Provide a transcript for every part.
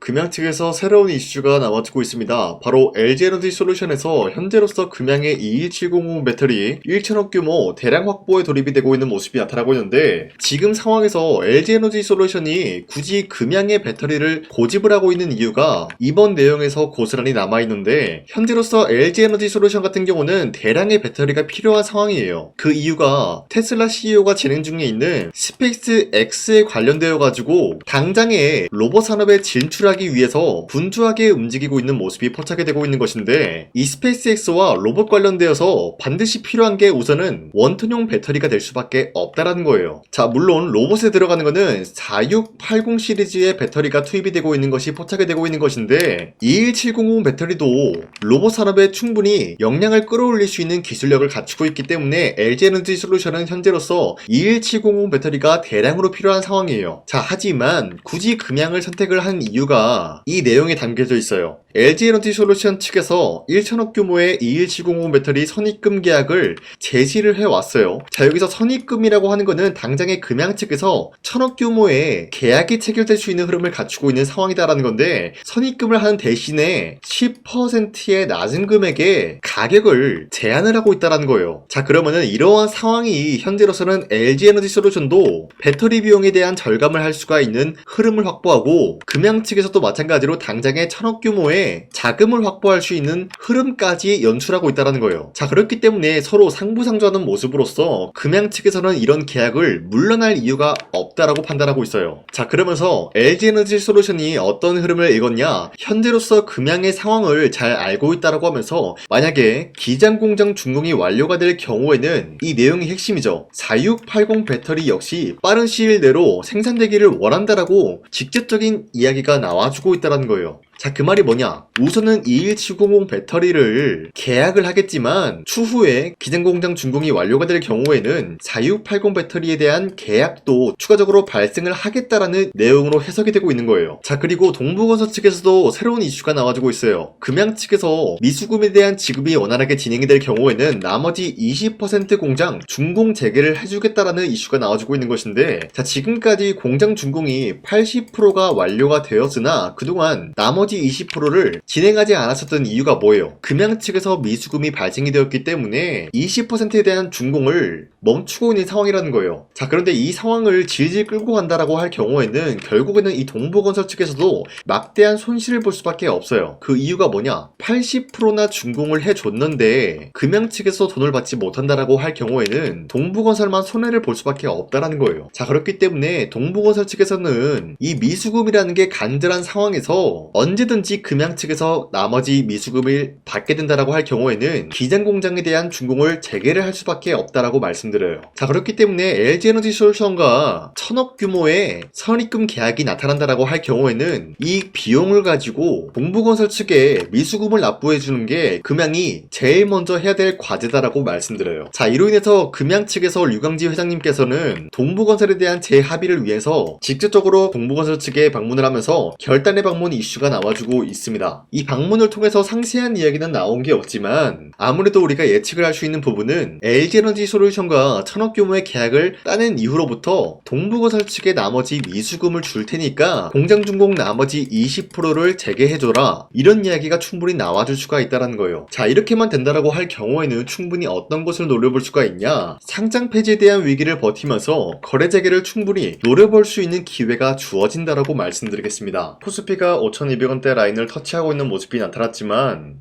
금양 측에서 새로운 이슈가 나와주고 있습니다. 바로 LG에너지솔루션에서 현재로서 금양의 22700 배터리 1,000억 규모 대량 확보에 돌입이 되고 있는 모습이 나타나고 있는데, 지금 상황에서 LG에너지솔루션이 굳이 금양의 배터리를 고집을 하고 있는 이유가 이번 내용에서 고스란히 남아있는데, 현재로서 LG에너지솔루션 같은 경우는 대량의 배터리가 필요한 상황이에요. 그 이유가 테슬라 CEO가 진행 중에 있는 스페이스 X에 관련되어 가지고 당장에 로봇 산업에 진출하기 위해서 분주하게 움직이고 있는 모습이 포착이 되고 있는 것인데, 이 스페이스X와 로봇 관련되어서 반드시 필요한 게 우선은 원톤용 배터리가 될 수밖에 없다라는 거예요. 자, 물론 로봇에 들어가는 거는 4680 시리즈의 배터리가 투입이 되고 있는 것이 포착이 되고 있는 것인데, 21700 배터리도 로봇 산업에 충분히 역량을 끌어올릴 수 있는 기술력을 갖추고 있기 때문에 LG에너지솔루션은 현재로서 21700 배터리가 대량으로 필요한 상황이에요. 자, 하지만 굳이 금양을 선택을 한 이유가 이 내용에 담겨져 있어요. LG에너지솔루션 측에서 1,000억 규모의 21700 배터리 선입금 계약을 제시를 해왔어요. 자, 여기서 선입금이라고 하는 거는 당장의 금양 측에서 1,000억 규모의 계약이 체결될 수 있는 흐름을 갖추고 있는 상황이다라는 건데, 선입금을 하는 대신에 10%의 낮은 금액의 가격을 제한을 하고 있다라는 거예요. 자, 그러면은 이러한 상황이 현재로서는 LG에너지솔루션도 배터리 비용에 대한 절감을 할 수가 있는 흐름을 확보하고, 금양 측에서도 마찬가지로 당장의 1,000억 규모의 자금을 확보할 수 있는 흐름까지 연출하고 있다는 거예요. 자, 그렇기 때문에 서로 상부상조하는 모습으로서 금양 측에서는 이런 계약을 물러날 이유가 없다라고 판단하고 있어요. 자, 그러면서 LG에너지솔루션이 어떤 흐름을 읽었냐, 현재로서 금양의 상황을 잘 알고 있다라고 하면서 만약에 기장공장 준공이 완료가 될 경우에는 이 내용이 핵심이죠. 4680 배터리 역시 빠른 시일 내로 생산되기를 원한다라고 직접적인 이야기가 나와주고 있다는 거예요. 자, 그 말이 뭐냐, 우선은 21700 배터리를 계약을 하겠지만 추후에 기장공장 준공이 완료가 될 경우에는 4680 배터리에 대한 계약도 추가적으로 발생을 하겠다라는 내용으로 해석이 되고 있는 거예요. 자, 그리고 동부건설 측에서도 새로운 이슈가 나와주고 있어요. 금양 측에서 미수금에 대한 지급이 원활하게 진행이 될 경우에는 나머지 20% 공장 준공 재개를 해주겠다라는 이슈가 나와주고 있는 것인데, 자, 지금까지 공장 준공이 80%가 완료가 되었으나 그동안 나머지 20%를 진행하지 않았었던 이유가 뭐예요? 금양 측에서 미수금이 발생이 되었기 때문에 20%에 대한 준공을 멈추고 있는 상황이라는 거예요. 자, 그런데 이 상황을 질질 끌고 간다라고 할 경우에는 결국에는 이 동부건설 측에서도 막대한 손실을 볼 수밖에 없어요. 그 이유가 뭐냐? 80%나 준공을 해줬는데 금양 측에서 돈을 받지 못한다라고 할 경우에는 동부건설만 손해를 볼 수밖에 없다라는 거예요. 자, 그렇기 때문에 동부건설 측에서는 이 미수금이라는 게 간절한 상황에서 언제든지 금양 측에서 나머지 미수금을 받게 된다라고 할 경우에는 기장공장에 대한 준공을 재개를 할 수밖에 없다라고 말씀드려요. 자, 그렇기 때문에 LG에너지솔루션과 1,000억 규모의 선입금 계약이 나타난다라고 할 경우에는 이 비용을 가지고 동부건설 측에 미수금을 납부해주는 게 금양이 제일 먼저 해야 될 과제다라고 말씀드려요. 자, 이로 인해서 금양 측에서 류광지 회장님께서는 동부건설에 대한 재합의를 위해서 직접적으로 동부건설 측에 방문을 하면서 결단의 방문 이슈가 나와주고 있습니다. 이 방문을 통해서 상세한 이야기는 나온 게 없지만 아무래도 우리가 예측을 할 수 있는 부분은 LG에너지솔루션과 1,000억 규모의 계약을 따낸 이후로부터 동부건설 측에 나머지 미수금을 줄 테니까 공장 준공 나머지 20%를 재개해줘라, 이런 이야기가 충분히 나와줄 수가 있다는 거예요. 자, 이렇게만 된다라고 할 경우에는 충분히 어떤 것을 노려볼 수가 있냐, 상장 폐지에 대한 위기를 버티면서 거래 재개를 충분히 노려볼 수 있는 기회가 주어진다라고 말씀드리겠습니다. 코스피가 5,200원대 라인을 터치하고 있는 모습이 나타났지만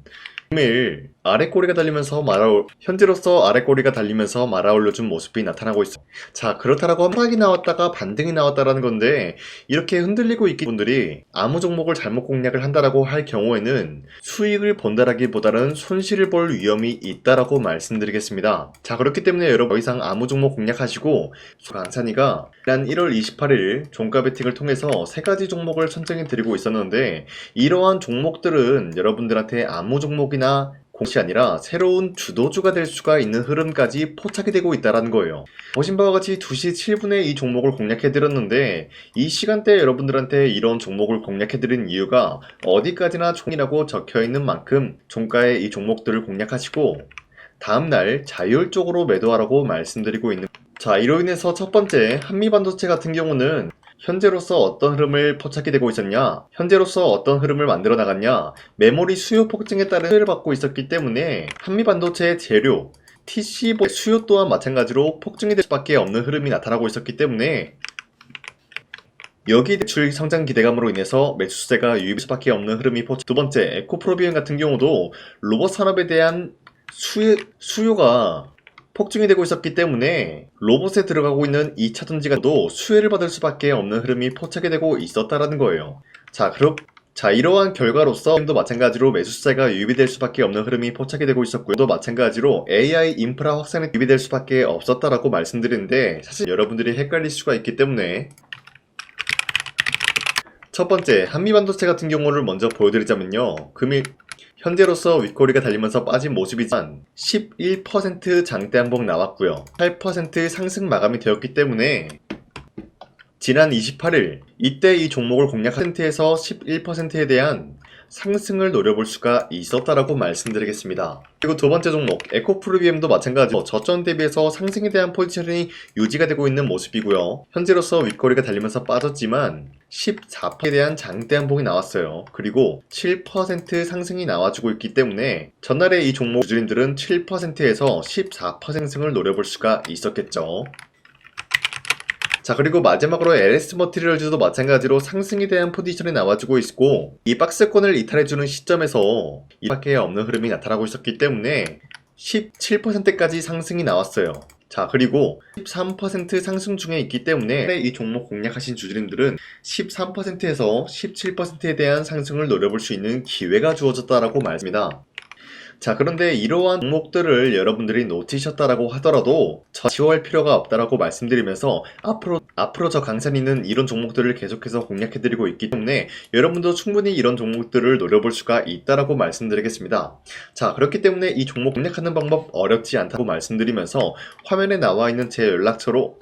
매일 아래꼬리가 달리면서 현재로서 아래꼬리가 달리면서 말아올려준 모습이 나타나고 있어요. 자, 그렇다라고 하락이 나왔다가 반등이 나왔다라는 건데, 이렇게 흔들리고 있기 분들이 아무 종목을 잘못 공략을 한다라고 할 경우에는 수익을 본다라기보다는 손실을 볼 위험이 있다라고 말씀드리겠습니다. 자, 그렇기 때문에 여러분 더 이상 아무 종목 공략하시고, 안산이가 지난 1월 28일 종가 베팅을 통해서 3가지 종목을 선정해 드리고 있었는데, 이러한 종목들은 여러분들한테 아무 종목이나 공시 아니라 새로운 주도주가 될 수가 있는 흐름까지 포착이 되고 있다는 거예요. 보신 바와 같이 2시 7분에 이 종목을 공략해드렸는데, 이 시간대에 여러분들한테 이런 종목을 공략해드린 이유가 어디까지나 총이라고 적혀있는 만큼 종가에 이 종목들을 공략하시고 다음날 자율적으로 매도하라고 말씀드리고 있는. 자, 이로 인해서 첫 번째 한미반도체 같은 경우는 현재로서 어떤 흐름을 포착이 되고 있었냐, 현재로서 어떤 흐름을 만들어 나갔냐, 메모리 수요 폭증에 따른 수혜를 받고 있었기 때문에 한미반도체의 재료, TC 수요 또한 마찬가지로 폭증이 될 수밖에 없는 흐름이 나타나고 있었기 때문에 여기 대출 성장 기대감으로 인해서 매수세가 유입될 수밖에 없는 흐름이 포착. 두 번째, 에코프로비움 같은 경우도 로봇 산업에 대한 수요가 폭증이 되고 있었기 때문에 로봇에 들어가고 있는 2차 전지가도 수혜를 받을 수밖에 없는 흐름이 포착이 되고 있었다라는 거예요. 자, 이러한 결과로서 도 마찬가지로 매수세가 유입이 될 수밖에 없는 흐름이 포착이 되고 있었고요. 또 마찬가지로 AI 인프라 확산에 유입이 될 수밖에 없었다라고 말씀드리는데 사실 여러분들이 헷갈릴 수가 있기 때문에 첫 번째, 한미반도체 같은 경우를 먼저 보여드리자면요. 현재로서 윗꼬리가 달리면서 빠진 모습이지만 11% 장대 한봉 나왔고요. 8% 상승 마감이 되었기 때문에 지난 28일 이때 이 종목을 공략한 상태에서 11%에 대한 상승을 노려볼 수가 있었다라고 말씀드리겠습니다. 그리고 두 번째 종목 에코프로비엠도 마찬가지로 저점 대비해서 상승에 대한 포지션이 유지가 되고 있는 모습이고요. 현재로서 윗꼬리가 달리면서 빠졌지만 14%에 대한 장대 한봉이 나왔어요. 그리고 7% 상승이 나와주고 있기 때문에 전날에 이 종목 주주님들은 7%에서 14% 상승을 노려볼 수가 있었겠죠. 자, 그리고 마지막으로 LS 머티리얼즈도 마찬가지로 상승에 대한 포지션이 나와주고 있고 이 박스권을 이탈해주는 시점에서 이밖에 없는 흐름이 나타나고 있었기 때문에 17%까지 상승이 나왔어요. 자, 그리고 13% 상승 중에 있기 때문에 이 종목 공략하신 주주님들은 13%에서 17%에 대한 상승을 노려볼 수 있는 기회가 주어졌다라고 말씀입니다. 자, 그런데 이러한 종목들을 여러분들이 놓치셨다라고 하더라도 지워할 필요가 없다라고 말씀드리면서 앞으로 저 강산이 있는 이런 종목들을 계속해서 공략해드리고 있기 때문에 여러분도 충분히 이런 종목들을 노려볼 수가 있다라고 말씀드리겠습니다. 자, 그렇기 때문에 이 종목 공략하는 방법 어렵지 않다고 말씀드리면서 화면에 나와 있는 제 연락처로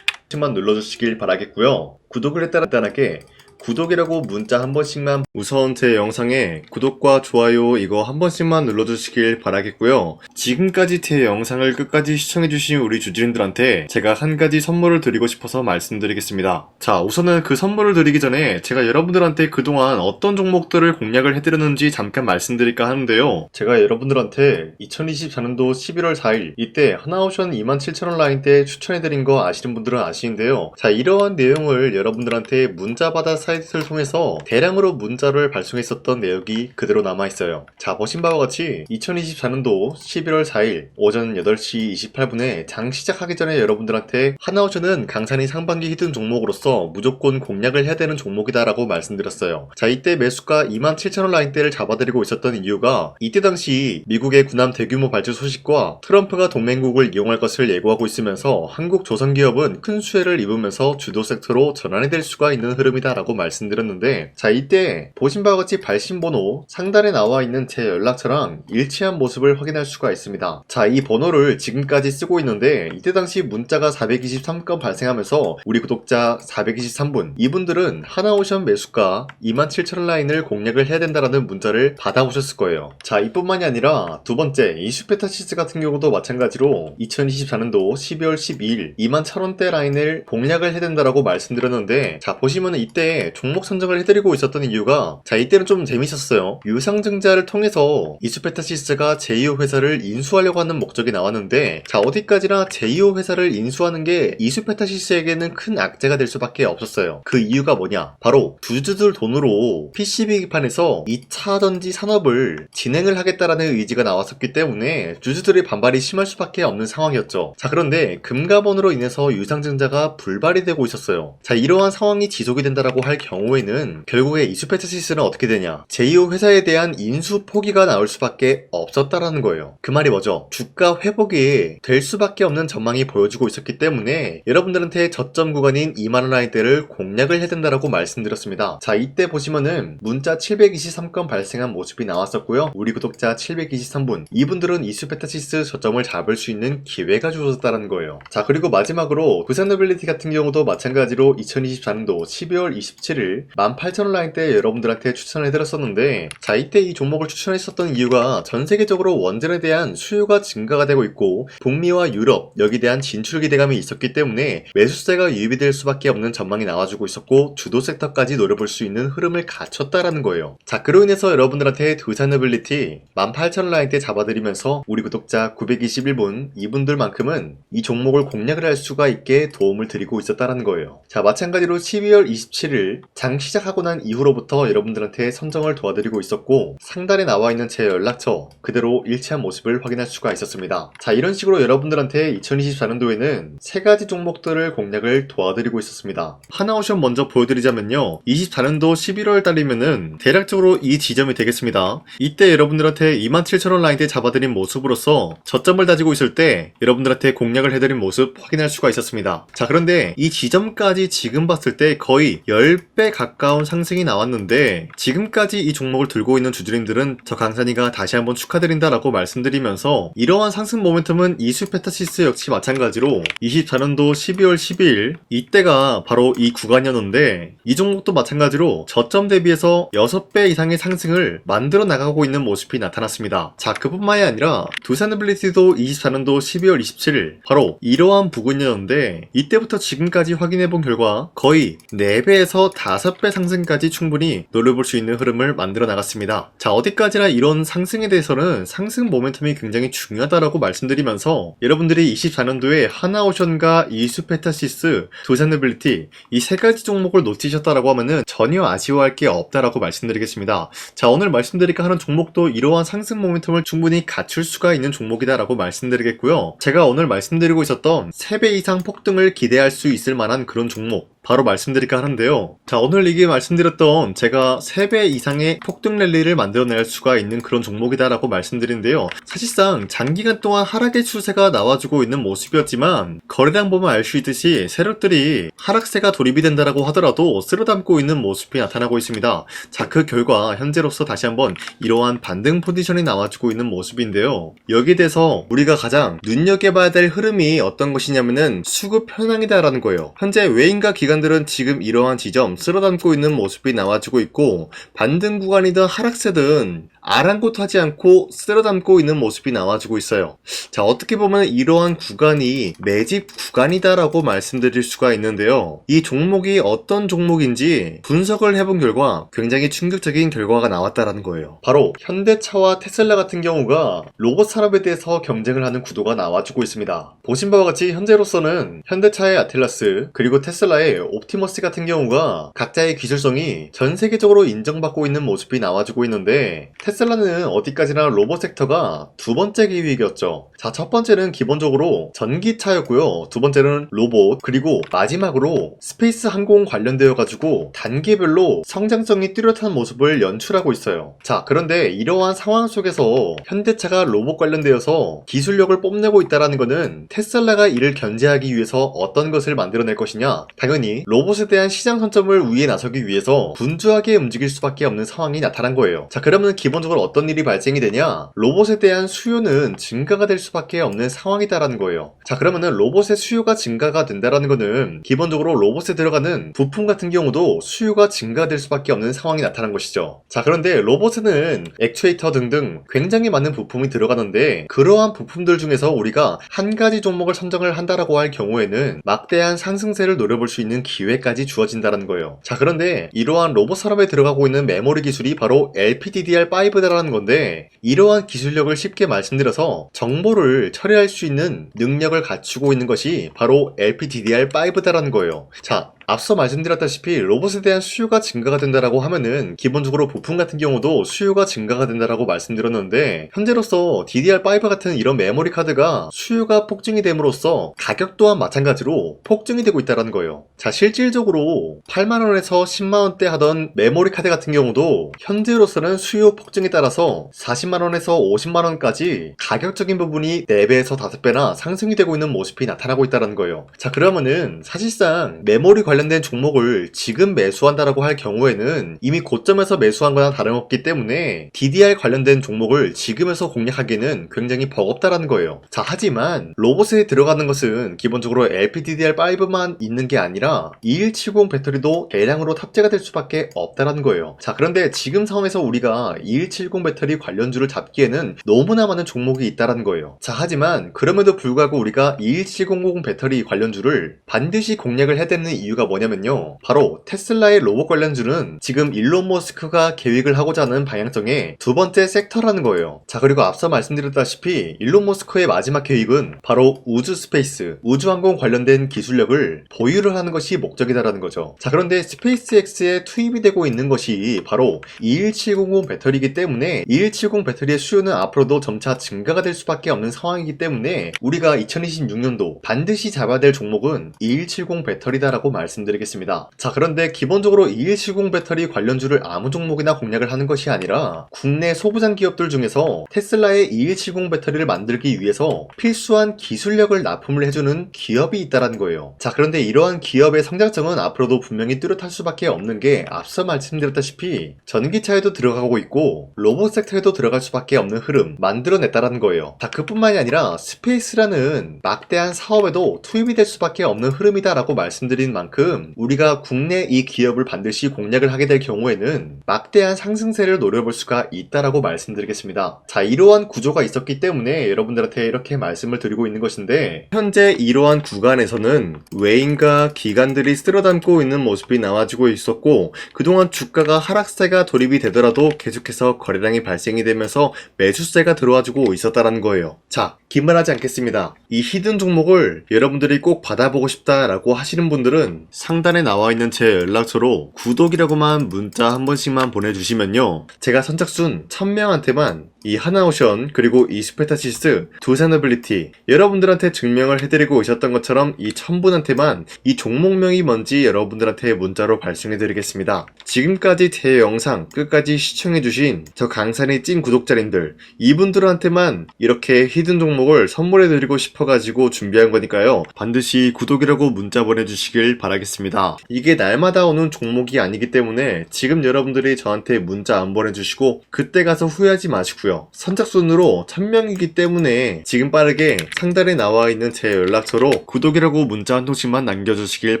만 눌러주시길 바라겠고요. 구독을 했다는 간단하게 구독이라고 문자 한 번씩만 우선 제 영상에 구독과 좋아요 이거 한 번씩만 눌러주시길 바라겠고요. 지금까지 제 영상을 끝까지 시청해주신 우리 주주님들한테 제가 한 가지 선물을 드리고 싶어서 말씀드리겠습니다. 자, 우선은 그 선물을 드리기 전에 제가 여러분들한테 그동안 어떤 종목들을 공략을 해드렸는지 잠깐 말씀드릴까 하는데요. 제가 여러분들한테 2024년도 11월 4일 이때 하나오션 27,000원 라인 때 추천해드린 거 아시는 분들은 아시는데요. 자, 이러한 내용을 여러분들한테 문자받아 사이트를 통해서 대량으로 문자를 발송했었던 내역이 그대로 남아있어요. 자, 보신 바와 같이 2024년도 11월 4일 오전 8시 28분에 장 시작하기 전에 여러분들한테 하나오션은 강산이 상반기 히든 종목으로서 무조건 공략을 해야 되는 종목이다 라고 말씀드렸어요. 자, 이때 매수가 27,000원 라인대를 잡아드리고 있었던 이유가 이때 당시 미국의 군함 대규모 발주 소식과 트럼프가 동맹국을 이용할 것을 예고하고 있으면서 한국 조선기업은 큰 수혜를 입으면서 주도 섹터로 전환이 될 수가 있는 흐름이다 라고 말씀드렸는데, 자, 이때 보신 바와 같이 발신번호 상단에 나와 있는 제 연락처랑 일치한 모습을 확인할 수가 있습니다. 자, 이 번호를 지금까지 쓰고 있는데 이때 당시 문자가 423건 발생하면서 우리 구독자 423분 이분들은 하나오션 매수가 27,000원 라인을 공략을 해야 된다라는 문자를 받아오셨을 거예요. 자, 이뿐만이 아니라 두 번째 이슈페타시스 같은 경우도 마찬가지로 2024년도 12월 12일 21,000원대 라인을 공략을 해야 된다라고 말씀드렸는데, 자, 보시면은 이때 종목 선정을 해드리고 있었던 이유가, 자, 이때는 좀 재밌었어요. 유상증자를 통해서 이슈페타시스가 제2호 회사를 인수하려고 하는 목적이 나왔는데, 자, 어디까지나 제2호 회사를 인수하는 게 이슈페타시스에게는 큰 악재가 될 수밖에 없었어요. 그 이유가 뭐냐? 바로 주주들 돈으로 PCB기판에서 2차 전지 산업을 진행을 하겠다라는 의지가 나왔었기 때문에 주주들의 반발이 심할 수밖에 없는 상황이었죠. 자, 그런데 금가번으로 인해서 유상증자가 불발이 되고 있었어요. 자, 이러한 상황이 지속이 된다라고 할 경우에는 결국에 이슈페타시스는 어떻게 되냐? 제2호 회사에 대한 인수 포기가 나올 수밖에 없었다라는 거예요. 그 말이 뭐죠? 주가 회복이 될 수밖에 없는 전망이 보여주고 있었기 때문에 여러분들한테 저점 구간인 2만원 라인대를 공략을 해야 된다라고 말씀드렸습니다. 자, 이때 보시면은 문자 723건 발생한 모습이 나왔었고요. 우리 구독자 723분 이분들은 이슈페타시스 저점을 잡을 수 있는 기회가 주어졌다는 거예요. 자, 그리고 마지막으로 부산노빌리티 같은 경우도 마찬가지로 2024년도 12월 27일 27일 18,000원 라인 때 여러분들한테 추천해드렸었는데, 자, 이때 이 종목을 추천했었던 이유가 전 세계적으로 원전에 대한 수요가 증가가 되고 있고 북미와 유럽 여기에 대한 진출 기대감이 있었기 때문에 매수세가 유입이 될 수밖에 없는 전망이 나와주고 있었고 주도 섹터까지 노려볼 수 있는 흐름을 갖췄다라는 거예요. 자, 그로 인해서 여러분들한테 두산에빌리티 18,000원 라인 때 잡아드리면서 우리 구독자 921분 이분들만큼은 이 종목을 공략을 할 수가 있게 도움을 드리고 있었다라는 거예요. 자, 마찬가지로 12월 27일 장 시작하고 난 이후로부터 여러분들한테 선정을 도와드리고 있었고 상단에 나와 있는 제 연락처 그대로 일치한 모습을 확인할 수가 있었습니다. 자, 이런 식으로 여러분들한테 2024년도에는 세 가지 종목들을 공략을 도와드리고 있었습니다. 하나오션 먼저 보여드리자면요, 24년도 11월 달이면은 대략적으로 이 지점이 되겠습니다. 이때 여러분들한테 27,000원 라인 때 잡아드린 모습으로서 저점을 다지고 있을 때 여러분들한테 공략을 해드린 모습 확인할 수가 있었습니다. 자, 그런데 이 지점까지 지금 봤을 때 거의 10배 가까운 상승이 나왔는데 지금까지 이 종목을 들고 있는 주주님들은 저 강산이가 다시 한번 축하드린다라고 말씀드리면서 이러한 상승 모멘텀은 이수페타시스 역시 마찬가지로 24년도 12월 12일 이때가 바로 이 구간이었는데 이 종목도 마찬가지로 저점 대비해서 6배 이상의 상승을 만들어 나가고 있는 모습이 나타났습니다. 자, 그뿐만이 아니라 두산에빌리티도 24년도 12월 27일 바로 이러한 부근이었는데 이때부터 지금까지 확인해본 결과 거의 4배에서 5배 상승까지 충분히 노려볼 수 있는 흐름을 만들어 나갔습니다. 자, 어디까지나 이런 상승에 대해서는 상승 모멘텀이 굉장히 중요하다라고 말씀드리면서 여러분들이 24년도에 하나오션과 이수페타시스, 두산에빌리티 이 세 가지 종목을 놓치셨다라고 하면은 전혀 아쉬워할 게 없다라고 말씀드리겠습니다. 자, 오늘 말씀드릴까 하는 종목도 이러한 상승 모멘텀을 충분히 갖출 수가 있는 종목이다라고 말씀드리겠고요. 제가 오늘 말씀드리고 있었던 3배 이상 폭등을 기대할 수 있을 만한 그런 종목 바로 말씀드릴까 하는데요. 자, 오늘 이게 말씀드렸던 제가 3배 이상의 폭등 랠리를 만들어낼 수가 있는 그런 종목이다라고 말씀드리는데요. 사실상 장기간 동안 하락의 추세가 나와주고 있는 모습이었지만 거래량 보면 알 수 있듯이 세력들이 하락세가 돌입이 된다라고 하더라도 쓸어담고 있는 모습이 나타나고 있습니다. 자, 그 결과 현재로서 다시 한번 이러한 반등 포지션이 나와주고 있는 모습인데요. 여기에 대해서 우리가 가장 눈여겨봐야 될 흐름이 어떤 것이냐면은 수급 현황이다라는 거예요. 현재 외인과 기관들은 지금 이러한 지점 쓸어담고 있는 모습이 나와주고 있고 반등 구간이든 하락세든 아랑곳하지 않고 쓸어담고 있는 모습이 나와주고 있어요. 자, 어떻게 보면 이러한 구간이 매집 구간이다라고 말씀드릴 수가 있는데요. 이 종목이 어떤 종목인지 분석을 해본 결과 굉장히 충격적인 결과가 나왔다라는 거예요. 바로 현대차와 테슬라 같은 경우가 로봇 산업에 대해서 경쟁을 하는 구도가 나와주고 있습니다. 보신 바와 같이 현재로서는 현대차의 아틀라스 그리고 테슬라의 옵티머스 같은 경우가 각자의 기술성이 전 세계적으로 인정받고 있는 모습이 나와주고 있는데 테슬라는 어디까지나 로봇 섹터가 두 번째 기획이었죠. 자, 첫 번째는 기본적으로 전기차였고요. 두 번째는 로봇, 그리고 마지막으로 스페이스 항공 관련되어 가지고 단계별로 성장성이 뚜렷한 모습을 연출하고 있어요. 자, 그런데 이러한 상황 속에서 현대차가 로봇 관련되어서 기술력을 뽐내고 있다는 것은 테슬라가 이를 견제하기 위해서 어떤 것을 만들어낼 것이냐? 당연히 로봇에 대한 시장 선점을 위해 나서기 위해서 분주하게 움직일 수밖에 없는 상황이 나타난 거예요. 자, 그러면 기본적으로 어떤 일이 발생이 되냐? 로봇에 대한 수요는 증가가 될 수밖에 없는 상황이다라는 거예요. 자, 그러면은 로봇의 수요가 증가가 된다라는 거는 기본적으로 로봇에 들어가는 부품 같은 경우도 수요가 증가될 수밖에 없는 상황이 나타난 것이죠. 자, 그런데 로봇에는 액추에이터 등등 굉장히 많은 부품이 들어가는데 그러한 부품들 중에서 우리가 한 가지 종목을 선정을 한다라고 할 경우에는 막대한 상승세를 노려볼 수 있는 기회까지 주어진다는 거예요. 자, 그런데 이러한 로봇 산업에 들어가고 있는 메모리 기술이 바로 LPDDR5다라는 건데 이러한 기술력을 쉽게 말씀드려서 정보를 처리할 수 있는 능력을 갖추고 있는 것이 바로 LPDDR5다라는 거예요. 자, 앞서 말씀드렸다시피 로봇에 대한 수요가 증가가 된다라고 하면은 기본적으로 부품 같은 경우도 수요가 증가가 된다라고 말씀드렸는데 현재로서 DDR5 같은 이런 메모리 카드가 수요가 폭증이 됨으로써 가격 또한 마찬가지로 폭증이 되고 있다는 거예요. 자, 실질적으로 8만원에서 10만원대 하던 메모리 카드 같은 경우도 현재로서는 수요 폭증에 따라서 40만원에서 50만원까지 가격적인 부분이 4배에서 5배나 상승이 되고 있는 모습이 나타나고 있다는 거예요. 자, 그러면은 사실상 메모리 관련 관련된 종목을 지금 매수한다라고 할 경우에는 이미 고점에서 매수한 거나 다름없기 때문에 DDR 관련된 종목을 지금에서 공략하기는 굉장히 버겁다라는 거예요. 자, 하지만 로봇에 들어가는 것은 기본적으로 LPDDR5만 있는 게 아니라 2170 배터리도 대량으로 탑재가 될 수밖에 없다라는 거예요. 자, 그런데 지금 상황에서 우리가 2170 배터리 관련주를 잡기에는 너무나 많은 종목이 있다라는 거예요. 자, 하지만 그럼에도 불구하고 우리가 2170 배터리 관련주를 반드시 공략을 해야 되는 이유가 뭐냐면요, 바로 테슬라의 로봇 관련주는 지금 일론 머스크가 계획을 하고자 하는 방향성의 두 번째 섹터라는 거예요. 자, 그리고 앞서 말씀드렸다시피 일론 머스크의 마지막 계획은 바로 우주 스페이스, 우주항공 관련된 기술력을 보유를 하는 것이 목적이다라는 거죠. 자, 그런데 스페이스X에 투입이 되고 있는 것이 바로 21700 배터리이기 때문에 2170 배터리의 수요는 앞으로도 점차 증가가 될 수밖에 없는 상황이기 때문에 우리가 2026년도 반드시 잡아야 될 종목은 2170 배터리다라고 말씀드리겠습니다. 자, 그런데 기본적으로 2170 배터리 관련주를 아무 종목이나 공략을 하는 것이 아니라 국내 소부장 기업들 중에서 테슬라의 2170 배터리를 만들기 위해서 필수한 기술력을 납품을 해주는 기업이 있다는 거예요. 자, 그런데 이러한 기업의 성장성은 앞으로도 분명히 뚜렷할 수밖에 없는 게 앞서 말씀드렸다시피 전기차에도 들어가고 있고 로봇 섹터에도 들어갈 수밖에 없는 흐름 만들어냈다는 거예요. 자, 그뿐만이 아니라 스페이스라는 막대한 사업에도 투입이 될 수밖에 없는 흐름이다라고 말씀드린 만큼 우리가 국내 이 기업을 반드시 공략을 하게 될 경우에는 막대한 상승세를 노려볼 수가 있다라고 말씀드리겠습니다. 자, 이러한 구조가 있었기 때문에 여러분들한테 이렇게 말씀을 드리고 있는 것인데, 현재 이러한 구간에서는 외인과 기관들이 쓸어담고 있는 모습이 나와지고 있었고, 그동안 주가가 하락세가 돌입이 되더라도 계속해서 거래량이 발생이 되면서 매수세가 들어와주고 있었다라는 거예요. 자, 긴말하지 않겠습니다. 이 히든 종목을 여러분들이 꼭 받아보고 싶다라고 하시는 분들은 상단에 나와 있는 제 연락처로 구독이라고만 문자 한 번씩만 보내주시면요, 제가 선착순 1000명한테만 이 하나오션 그리고 이 스페타시스 두 사너빌리티 여러분들한테 증명을 해드리고 있었던 것처럼 이 1000분한테만 이 종목명이 뭔지 여러분들한테 문자로 발송해드리겠습니다. 지금까지 제 영상 끝까지 시청해주신 저 강산의 찐 구독자님들, 이분들한테만 이렇게 히든 종목을 선물해드리고 싶어가지고 준비한 거니까요, 반드시 구독이라고 문자 보내주시길 바라겠습니다. 이게 날마다 오는 종목이 아니기 때문에 지금 여러분들이 저한테 문자 안 보내주시고 그때 가서 후회하지 마시고요, 선착순으로 1000명이기 때문에 지금 빠르게 상단에 나와 있는 제 연락처로 구독이라고 문자 한 통씩만 남겨주시길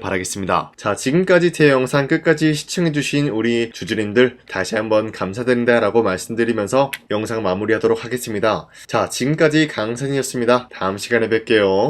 바라겠습니다. 자, 지금까지 제 영상 끝까지 시청해주신 우리 주주님들 다시 한번 감사드린다 라고 말씀드리면서 영상 마무리하도록 하겠습니다. 자, 지금까지 강산이었습니다. 다음 시간에 뵐게요.